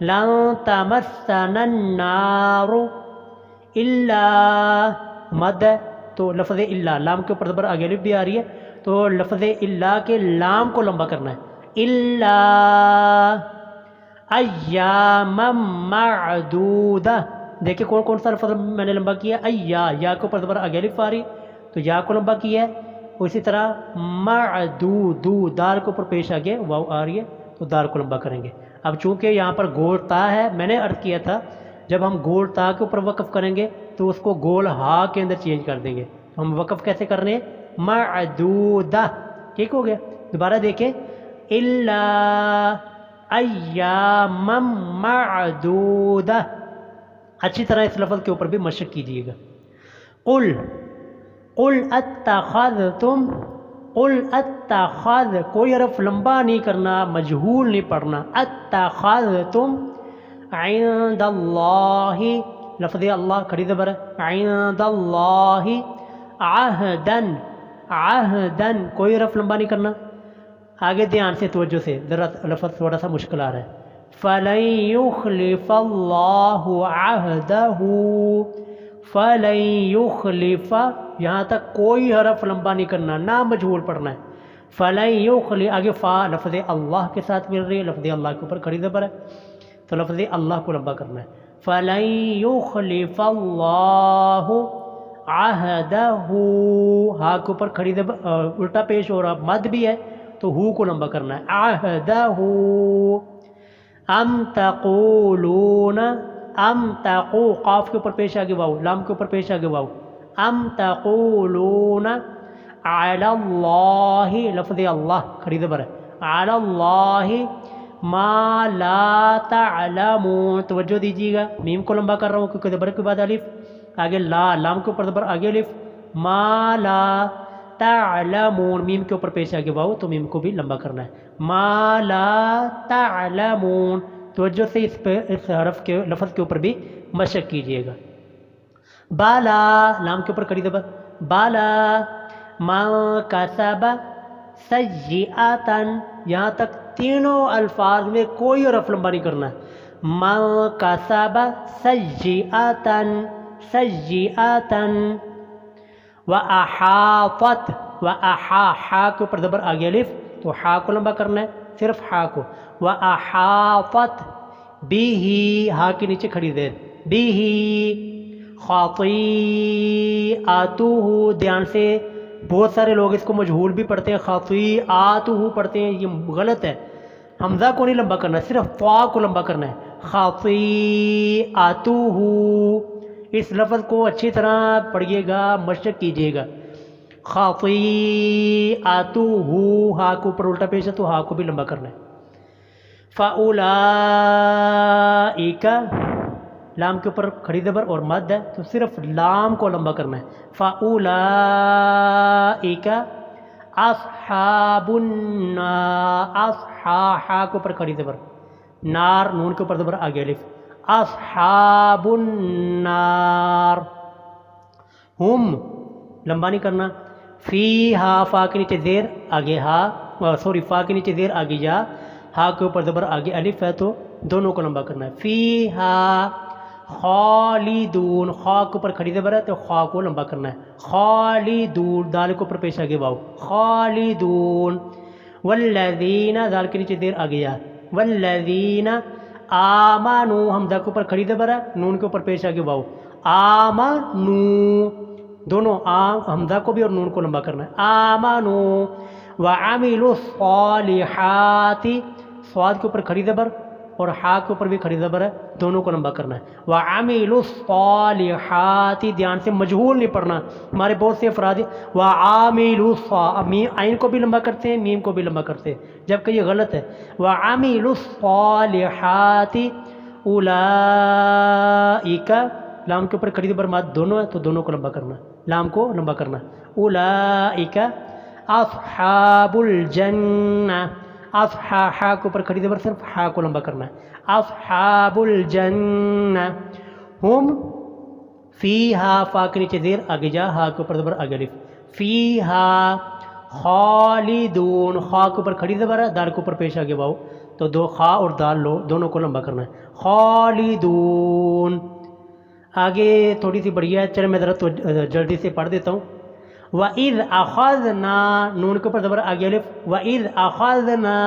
لن تمسنا النار الا مد ہے تو لفظ الا لام کے اوپر زبر آگے الف بھی آ رہی ہے تو لفظ الا کے لام کو لمبا کرنا ہے الا ایاما معدودہ. دیکھیں کون کون سا لفظ میں نے لمبا کیا یا کے اوپر زبر آگے الف آ رہی تو یا کو لمبا کیا ہے. اسی طرح معدود دال کے اوپر پیش آگے واو آ رہی ہے تو دال کو لمبا کریں گے. اب چونکہ یہاں پر گول تا ہے میں نے عرض کیا تھا جب ہم گول تا کے اوپر وقف کریں گے تو اس کو گول ہا کے اندر چینج کر دیں گے. ہم وقف کیسے کر رہے ہیں معدودہ. ٹھیک ہو گیا. دوبارہ دیکھیں الا ایاما معدودہ. اچھی طرح اس لفظ کے اوپر بھی مشق کیجیے گا. قل اتخذتم کوئی حرف لمبا نہیں کرنا مجہول نہیں پڑھنا. اتخذتم عند اللہ لفظ اللہ کھڑی زبر عند اللہ عہدن کوئی حرف لمبا نہیں کرنا. آگے دھیان سے توجہ سے ذرا لفظ تھوڑا سا مشکل آ رہا ہے. فَلَن يُخْلِفَ اللَّهُ عَهْدَهُ فَلَن يُخْلِفَ یہاں تک کوئی حرف لمبا نہیں کرنا نہ مجہول پڑھنا ہے. فَلَن يُخْلِفَ آگے فا لفظ اللہ کے ساتھ مل رہی ہے لفظ اللہ کے اوپر کھڑی زبر ہے تو لفظ اللہ کو لمبا کرنا ہے. فَلَن يُخْلِفَ اللَّهُ عَهْدَهُ ہا کے اوپر کھڑی زبر الٹا پیش ہو رہا مد بھی ہے تو ہو کو لمبا کرنا ہے. عَهْدَهُ ام تقولون قاف کے اوپر پیش آگے واو لام کے اوپر پیش آگے واو ام تقولون علی اللہ لفظ اللہ کھڑی زبر ہے علی اللہ ما لا تعلمون. توجہ دیجیے گا میم کو لمبا کر رہا ہوں کیونکہ زبر کے بعد الف آگے لام کے اوپر زبر آگے الف ما لا تعلمون میم کے اوپر پیش آگے واو تو میم کو بھی لمبا کرنا ہے. ما لا تعلمون. توجہ سے اس حرف کے لفظ کے اوپر بھی مشق کیجیے گا. بالا لام کے اوپر کھڑی زبر بالا من کسب سیئاتن یہاں تک تینوں الفاظ میں کوئی حرف لمبا نہیں کرنا ہے. من کسب سیئاتن وَأَحَاطَتْ ہا کے اوپر زبر آگے الف تو ہا کو لمبا کرنا ہے صرف ہا کو. وَأَحَاطَتْ بِهِ ہا کے نیچے کھڑی زیر بِهِ خَطِيئَتُهُ. دھیان سے بہت سارے لوگ اس کو مجہول بھی پڑھتے ہیں خَطِيئَتُهُ پڑھتے ہیں یہ غلط ہے. حمزہ کو نہیں لمبا کرنا صرف طا کو لمبا کرنا ہے. خَطِيئَتُهُ اس لفظ کو اچھی طرح پڑھیے گا مشق کیجیے گا. خَطِيئَتُهُ ہا کو اوپر الٹا پیش ہے تو ہا کو بھی لمبا کرنا ہے. فَأُولَئِكَ لام کے اوپر کھڑی زبر اور مد ہے تو صرف لام کو لمبا کرنا ہے. فَأُولَئِكَ أَصْحَابُ النَّارِ ہا کے اوپر کھڑی زبر نار نون کے اوپر زبر آگے الف اصحاب النار. ہم لمبا نہیں کرنا. فیہا فا کے نیچے زیر آگے فا کے نیچے زیر آگے یا ہا کے اوپر زبر آگے الف ہے تو دونوں کو لمبا کرنا ہے. فیہا خالدون خا کے اوپر کھڑی زبر ہے تو خا کو لمبا کرنا ہے. خالدون دال کے اوپر پیش آگے واو خالدون. والذین دال کے نیچے زیر آگے یا والذین آمنو حمزہ کے اوپر کھڑی زبر ہے نون کے اوپر پیش آگے واو آمنو دونوں حمزہ کو بھی اور نون کو لمبا کرنا ہے. آمنو وعملوا الصالحات صاد کے اوپر کھڑی زبر اور ہا کے اوپر بھی کھڑی زبر ہے دونوں کو لمبا کرنا ہے. وعملوا الصالحات دھیان سے مجہول نہیں پڑھنا. ہمارے بہت سے افراد وعاملوا عین کو بھی لمبا کرتے ہیں میم کو بھی لمبا کرتے ہیں جبکہ یہ غلط ہے. وعملوا الصالحات اولئک لام کے اوپر کھڑی زبر ماد دونوں ہے تو دونوں کو لمبا کرنا لام کو لمبا کرنا. اولئک اصحاب الجنہ ہا کے اوپر کھڑی زبر صرف ہا کو لمبا کرنا ہے. اصحاب الجنہ ہم فیہا فا کے نیچے زیر آگے جا ہا کے اوپر زبر آگے الف فیہا خالدون خا کے اوپر کھڑی زبر ہے دال کے اوپر پیش آگے واو تو دو خا اور دال لو، دونوں کو لمبا کرنا ہے، خالدون۔ آگے تھوڑی سی بڑھیا ہے، چلے میں ذرا تو جلدی سے پڑھ دیتا ہوں۔ وَإِذْ أَخَذْنَا، نون کے اوپر زبر آگے الف، وَإِذْ أَخَذْنَا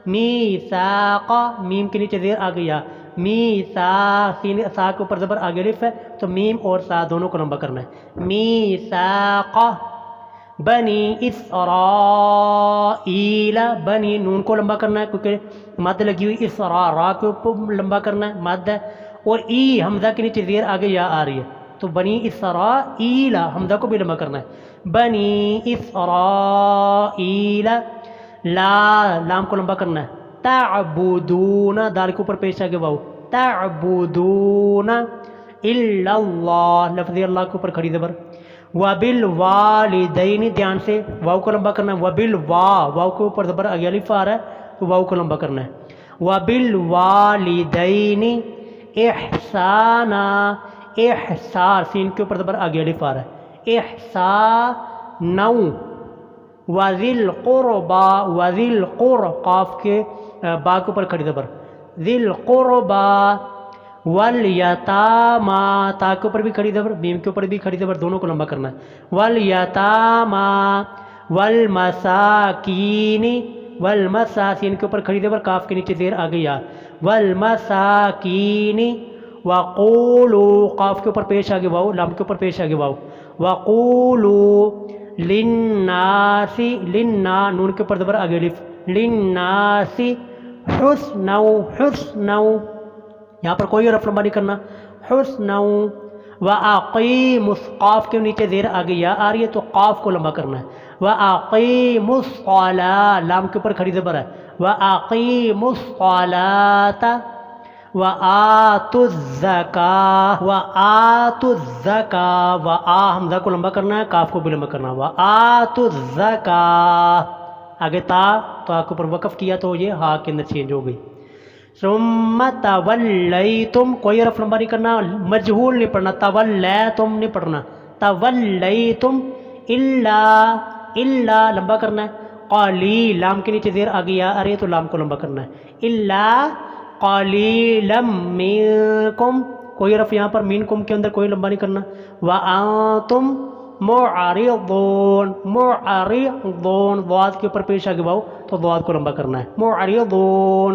مِيثَاقَ، میم کے نیچے زیر آ گیا، میثاق، سا کے اوپر زبر آگے الف ہے تو میم اور سا دونوں کو لمبا کرنا ہے، میثاق بنی اسرائیل، بنی نون کو لمبا کرنا ہے کیونکہ مد لگی ہوئی، اسرا را کے اوپر لمبا کرنا ہے، مد ہے، اور ای حمزہ کے نیچے زیر آگے یا آ رہی ہے تو بنی اسرائیل حمزہ کو بھی لمبا کرنا ہے، بنی اسرائیل، لام کو لمبا کرنا ہے، تعبدون، دال کے اوپر پیش آگے واؤ، تعبدون الا اللہ، لفظ اللہ کے اوپر کھڑی زبر، وبالوالدین، دھیان سے واؤ کو لمبا کرنا ہے، واؤ کے اوپر زبر آگے الف آ رہا ہے تو واؤ کو لمبا کرنا ہے، وبالوالدین احسانا، احسان، سین کے اوپر زبر آگے الف آ رہا ہے، احسانا، وذل قربا، وذل قاف کے با کے اوپر کھڑی زبر، ذل قربا، والیتاما، تا کے اوپر بھی کھڑی زبر، میم کے اوپر بھی کھڑی زبر، دونوں کو لمبا کرنا ہے، والیتاما، والمساکین، والمساسین کے اوپر کھڑی زبر، کاف کے نیچے زیر آ گئی یا، والمساکین، وقولو، قاف کے اوپر پیش آگے واؤ، لام کے اوپر پیش آگے واؤ، وقولو للناس، لنا، نون کے اوپر زبر آگے الف، للناس حسنا، حسنا، یہاں پر کوئی حرف لمبا نہیں کرنا، حسنا، وَأَقِيمُوا، قاف کے نیچے زیر آگے یا آ رہی ہے تو قاف کو لمبا کرنا ہے، وَأَقِيمُوا الصَّلَاةَ، لام کے اوپر کھڑی زبر ہے، وَأَقِيمُوا الصَّلَاةَ، وَآتُوا الزَّكَاةَ، وَآتُوا الزَّكَاةَ، وَآ حمزہ کو لمبا کرنا ہے، کاف کو بھی لمبا کرنا ہے، وَآتُوا الزَّكَاةَ، آگے تا کے اوپر وقف کیا تو یہ ہا کے اندر چینج ہو گئی، ثم تولیتم، کوئی حرف لمبا نہیں کرنا، مجہول نہیں پڑھنا، تولیتم نہیں پڑھنا، تولیتم، الا لمبا کرنا ہے، قلیل، لام کے نیچے زیر آگے یا آ رہی ہے تو لام کو لمبا کرنا ہے، الا قلیلا منکم، کوئی حرف یہاں پر منکم کے اندر کوئی لمبا نہیں کرنا، وانتم معرضون، معرضون، ضاد کے اوپر پیش آگے واؤ تو ضاد کو لمبا کرنا ہے، معرضون۔